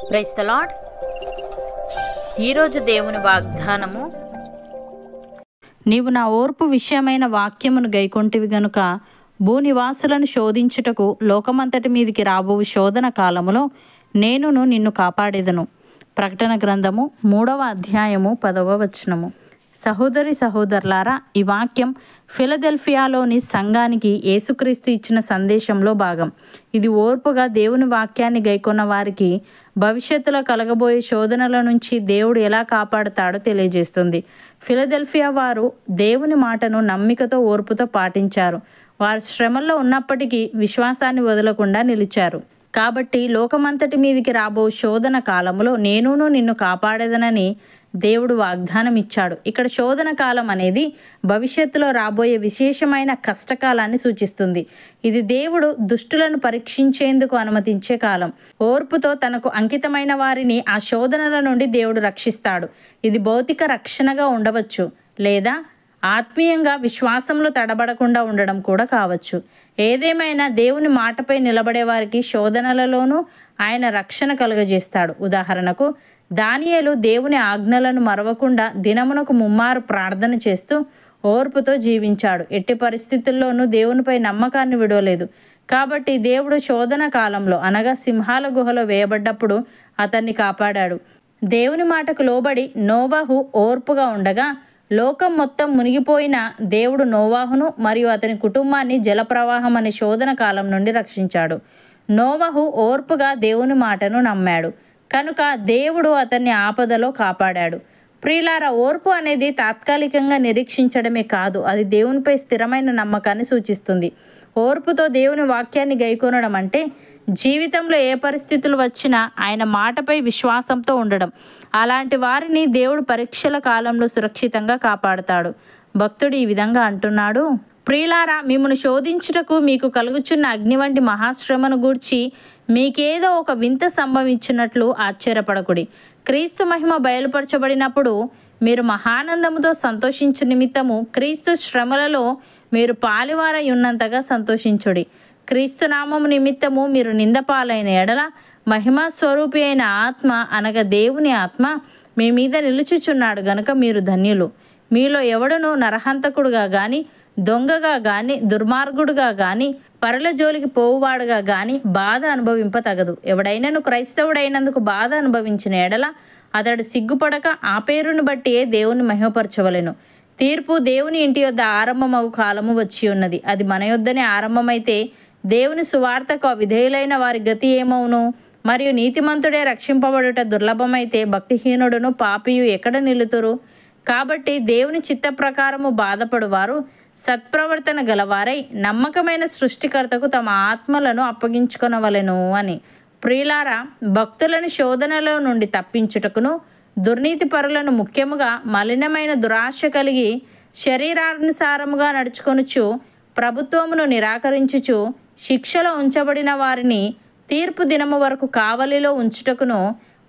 Praise the lord. ఈరోజు దేవుని వాగ్దానము, నీవు నా ఓర్పు విషయమైన వాక్యమును గైకొంటివి గనుక భూనివాసులను శోధించుటకు లోకమంతటి మీదికి రాబోవు శోధన కాలములో నేనును నిన్ను కాపాడేదను. ప్రకటన గ్రంథము 3వ అధ్యాయము 10వ వచనము. సహోదరి సహోదరులారా, ఈ వాక్యం ఫిలదెల్ఫియాలోని సంఘానికి యేసుక్రీస్తు ఇచ్చిన సందేశంలో భాగం. ఇది ఓర్పుగా దేవుని వాక్యాన్ని గైకొన్న వారికి భవిష్యత్తులో కలగబోయే శోధనల నుంచి దేవుడు ఎలా కాపాడుతాడో తెలియజేస్తుంది. ఫిలదెల్ఫియా వారు దేవుని మాటను నమ్మికతో ఓర్పుతో పాటించారు. వారు శ్రమల్లో ఉన్నప్పటికీ విశ్వాసాన్ని వదలకుండా నిలిచారు. కాబట్టి లోకమంతటి మీదికి రాబో శోధన కాలములో నేనును నిన్ను కాపాడేదనని దేవుడు వాగ్దానం ఇచ్చాడు. ఇక్కడ శోధన కాలం అనేది భవిష్యత్తులో రాబోయే విశేషమైన కష్టకాలాన్ని సూచిస్తుంది. ఇది దేవుడు దుష్టులను పరీక్షించేందుకు అనుమతించే కాలం. ఓర్పుతో తనకు అంకితమైన వారిని ఆ శోధనల నుండి దేవుడు రక్షిస్తాడు. ఇది భౌతిక రక్షణగా ఉండవచ్చు, లేదా ఆత్మీయంగా విశ్వాసంలో తడబడకుండా ఉండడం కూడా కావచ్చు. ఏదేమైనా దేవుని మాటపై నిలబడే వారికి శోధనలలోనూ ఆయన రక్షణ కలుగజేస్తాడు. ఉదాహరణకు, దానియేలు దేవుని ఆజ్ఞలను మరవకుండా దినమునకు ముమ్మారు ప్రార్థన చేస్తూ ఓర్పుతో జీవించాడు. ఎట్టి పరిస్థితుల్లోనూ దేవునిపై నమ్మకాన్ని విడవలేదు. కాబట్టి దేవుడు శోధన కాలంలో, అనగా సింహాల గుహలో వేయబడ్డప్పుడు అతన్ని కాపాడాడు. దేవుని మాటకు లోబడి నోవాహు ఓర్పుగా ఉండగా లోకం మొత్తం మునిగిపోయిన దేవుడు నోవాహును మరియు అతని కుటుంబాన్ని జలప్రవాహం అనే శోధన కాలం నుండి రక్షించాడు. నోవాహు ఓర్పుగా దేవుని మాటను నమ్మాడు కనుక దేవుడు అతన్ని ఆపదలో కాపాడాడు. ప్రియులారా, ఓర్పు అనేది తాత్కాలికంగా నిరీక్షించడమే కాదు, అది దేవునిపై స్థిరమైన నమ్మకాన్ని సూచిస్తుంది. ఓర్పుతో దేవుని వాక్యాన్ని గైకొనడం అంటే జీవితంలో ఏ పరిస్థితులు వచ్చినా ఆయన మాటపై విశ్వాసంతో ఉండడం. అలాంటి వారిని దేవుడు పరీక్షల కాలంలో సురక్షితంగా కాపాడుతాడు. భక్తుడు ఈ విధంగా అంటున్నాడు: ప్రియులారా, మిమ్మల్ని శోధించుటకు మీకు కలుగుచున్న అగ్ని వంటి మహాశ్రమను గూర్చి మీకేదో ఒక వింత సంభవించినట్లు ఆశ్చర్యపడకుడి. క్రీస్తు మహిమ బయలుపరచబడినప్పుడు మీరు మహానందముతో సంతోషించు నిమిత్తము క్రీస్తు శ్రమలలో మీరు పాలివారై ఉన్నంతగా సంతోషించుడి. క్రీస్తు నామము నిమిత్తము మీరు నిందపాలైన ఎడల మహిమా స్వరూపి అయిన ఆత్మ, అనగా దేవుని ఆత్మ మీ మీద నిలుచుచున్నాడు గనుక మీరు ధన్యులు. మీలో ఎవడనూ నరహంతకుడుగా గాని, దొంగగా గాని, దుర్మార్గుడుగా గాని, పరల జోలికి పోవువాడుగా గాని బాధ అనుభవింపతగదు. ఎవడైనను క్రైస్తవుడైనందుకు బాధ అనుభవించిన ఎడల అతడు సిగ్గుపడక ఆ పేరును బట్టియే దేవుని మహిమపరచవలెను. తీర్పు దేవుని ఇంటి యొద్ద ఆరంభమగు కాలము వచ్చి ఉన్నది. అది మన యొద్దనే ఆరంభమైతే దేవుని సువార్తకు అవిధేయులైన వారి గతి ఏమవును? మరియు నీతిమంతుడే రక్షింపబడుట దుర్లభమైతే భక్తిహీనుడును పాపియు ఎక్కడ నిలుతురు? కాబట్టి దేవుని చిత్త ప్రకారము బాధపడువారు సత్ప్రవర్తన గలవారై నమ్మకమైన సృష్టికర్తకు తమ ఆత్మలను అప్పగించుకొనవలెను అని. ప్రియులారా, భక్తులను శోధనలో నుండి తప్పించుటకును, దుర్నీతి పరులను ముఖ్యముగా మలినమైన దురాశ కలిగి శరీరానుసారముగా నడుచుకొనుచు ప్రభుత్వమును నిరాకరించుచు శిక్షలో ఉంచబడిన వారిని తీర్పు దినము వరకు కావలిలో ఉంచుటకును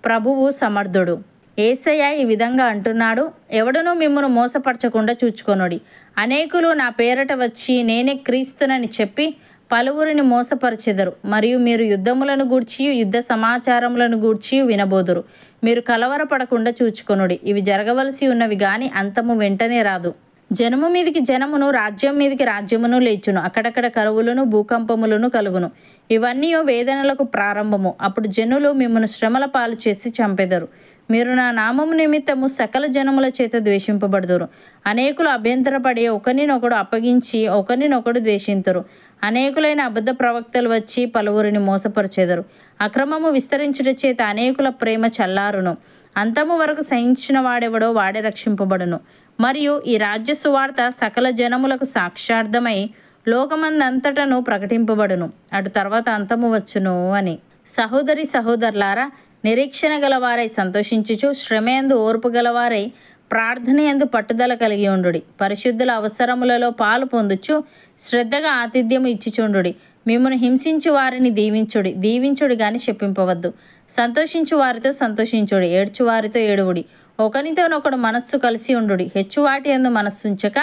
ప్రభువు సమర్థుడు. యేసయ్య ఈ విధంగా అంటున్నాడు: ఎవడునూ మిమ్మును మోసపరచకుండా చూచుకొనుడి. అనేకులు నా పేరట వచ్చి నేనే క్రీస్తునని చెప్పి పలువురిని మోసపరచెదరు. మరియు మీరు యుద్ధములను గూర్చి, యుద్ధ సమాచారములను గూర్చి వినబోదురు. మీరు కలవరపడకుండా చూచుకొనుడి. ఇవి జరగవలసి ఉన్నవి గాని అంతము వెంటనే రాదు. జనము మీదికి జనమును, రాజ్యం మీదికి రాజ్యమును లేచును. అక్కడక్కడ కరువులను, భూకంపములను కలుగును. ఇవన్నీ వేదనలకు ప్రారంభము. అప్పుడు జనులు మిమ్మల్ని శ్రమల పాలు చేసి చంపెదరు. మీరు నా నామము నిమిత్తము సకల జనముల చేత ద్వేషింపబడుదురు. అనేకులు అభ్యంతరపడి ఒకరినొకడు అప్పగించి ఒకరినొకడు ద్వేషింతురు. అనేకులైన అబద్ధ ప్రవక్తలు వచ్చి పలువురిని మోసపరిచెదరు. అక్రమము విస్తరించుట చేత అనేకుల ప్రేమ చల్లారును. అంతము వరకు సహించిన వాడెవడో వాడే రక్షింపబడును. మరియు ఈ రాజ్య సువార్త సకల జనములకు సాక్షార్థమై లోకమందంతటను ప్రకటింపబడును. అటు తర్వాత అంతము వచ్చును అని. సహోదరి సహోదరులారా, నిరీక్షణ గలవారై సంతోషించుచు, శ్రమయందు ఓర్పు గలవారై ప్రార్థనయందు పట్టుదల కలిగి ఉండుడి. పరిశుద్ధుల అవసరములలో పాలు పొందుచు శ్రద్ధగా ఆతిథ్యము ఇచ్చిచుండుడి. మిమ్మును హింసించు వారిని దీవించుడి. దీవించుడి గాని శపింపవద్దు. సంతోషించు వారితో సంతోషించుడి, ఏడ్చు వారితో ఏడువుడి. ఒకనితోనొకడు మనస్సు కలిసి ఉండుడి. హెచ్చువాటి యందు మనస్సుంచక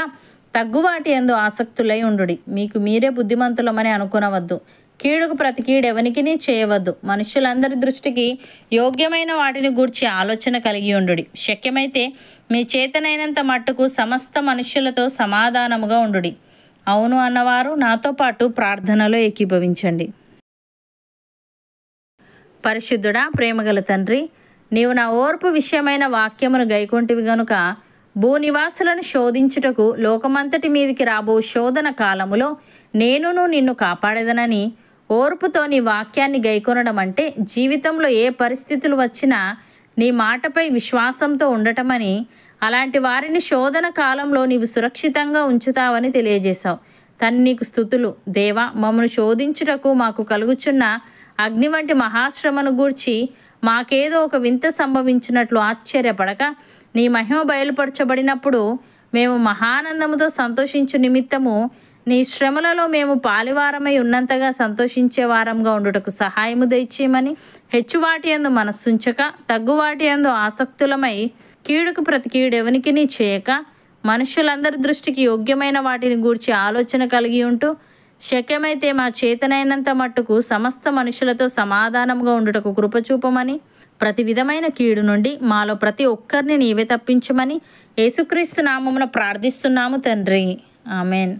తగ్గువాటి యందు ఆసక్తులై ఉండుడి. మీకు మీరే బుద్ధిమంతులమని అనుకునవద్దు. కీడుకు ప్రతి కీడు ఎవనికిని చేయవద్దు. మనుషులందరి దృష్టికి యోగ్యమైన వాటిని గూర్చి ఆలోచన కలిగి ఉండుడి. శక్యమైతే మీ చేతనైనంత మట్టుకు సమస్త మనుష్యులతో సమాధానముగా ఉండుడి. అవును అన్నవారు నాతో పాటు ప్రార్థనలో ఏకీభవించండి. పరిశుద్ధుడా, ప్రేమగల తండ్రి, నీవు నా ఓర్పు విషయమైన వాక్యమును గైకొంటివి గనుక భూనివాసులను శోధించుటకు లోకమంతటి మీదికి రాబో శోధన కాలములో నేనును నిన్ను కాపాడేదనని ఓర్పుతో నీ వాక్యాన్ని గైకొనడం అంటే జీవితంలో ఏ పరిస్థితులు వచ్చినా నీ మాటపై విశ్వాసంతో ఉండటమని, అలాంటి వారిని శోధన కాలంలో నీవు సురక్షితంగా ఉంచుతావని తెలియజేశావు. నీకు స్తుతులు దేవా. మమ్మను శోధించుటకు మాకు కలుగుచున్న అగ్ని వంటి మహాశ్రమను గూర్చి మాకేదో ఒక వింత సంభవించినట్లు ఆశ్చర్యపడక, నీ మహిమ బయలుపరచబడినప్పుడు మేము మహానందముతో సంతోషించు నిమిత్తము నీ శ్రమలలో మేము పాలివారమై ఉన్నంతగా సంతోషించే వారంగా ఉండుటకు సహాయము దయచేయమని, హెచ్చువాటి యందు మనస్సుంచక తగ్గువాటి యందు ఆసక్తులమై కీడుకు ప్రతి కీడు ఎవనికిని చేయక మనుషులందరి దృష్టికి యోగ్యమైన వాటిని గూర్చి ఆలోచన కలిగి ఉంటూ శక్యమైతే మా చేతనైనంత మట్టుకు సమస్త మనుషులతో సమాధానంగా ఉండుటకు కృపచూపమని, ప్రతి విధమైన కీడు నుండి మాలో ప్రతి ఒక్కరిని నీవే తప్పించమని యేసుక్రీస్తు నామమున ప్రార్థిస్తున్నాము తండ్రి. ఆమెన్.